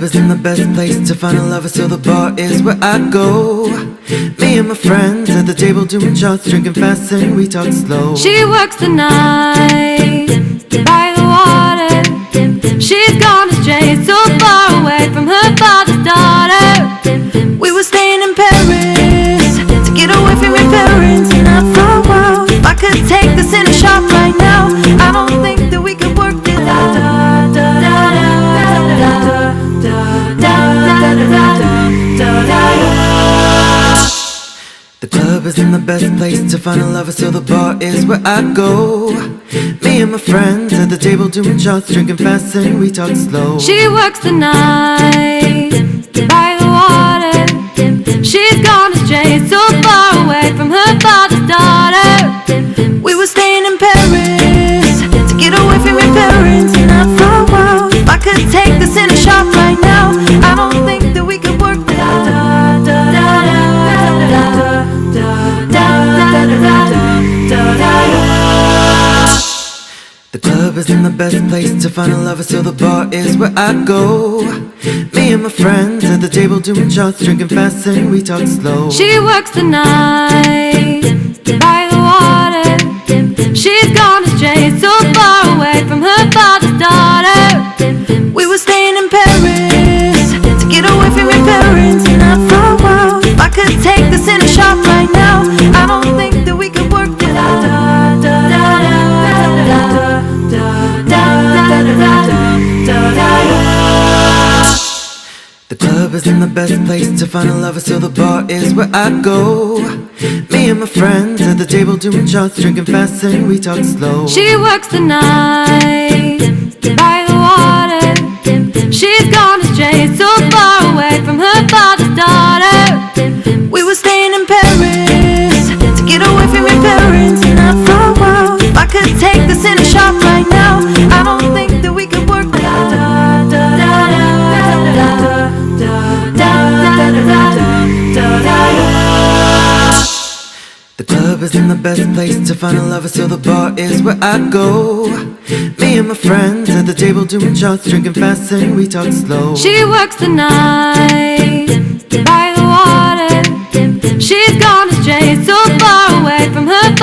is in the best place to find a lover, so the bar is where I go. Me and my friends at the table doing shots, drinking fast and we talk slow. She works the night by the water. She's gone astray, so far away from her father's daughter. We were staying in Paris to get away from your parents, not for a while. If I could take this in a shot right now, I don't think that we could work this out. The club is in the best place to find a lover, so the bar is where I go. Me and my friends at the table doing shots, drinking fast and we talk slow. She works the night by the water. She's gone astray, so far away from her father's daughter. We were staying in Paris to get away from your parents, not for a while. If I could take this in a shot right now, I don't think that we could work this out. The club is in the best place to find a lover, so the bar is where I go. Me and my friends at the table doing shots, drinking fast and we talk slow. She works the night by the water. She's gone astray, so far away from her father's daughter. We were staying in Paris to get away from your parents, not for a while. If I could take this in a shot right now, I don't think that we could work this out. The club is in the best place to find a lover, so the bar is where I go. Me and my friends at the table doing shots, drinking fast and we talk slow. She works the night by the water. She's gone astray, so far away from her father's daughter. We were staying in Paris to get away from your parents, not for a while. If I could take this in a shot right now, I don't think that we could work this out. The club is in the best place to find a lover, so the bar is where I go. Me and my friends at the table doing shots, drinking fast and we talk slow. She works the night by the water. She's gone astray, so far away from her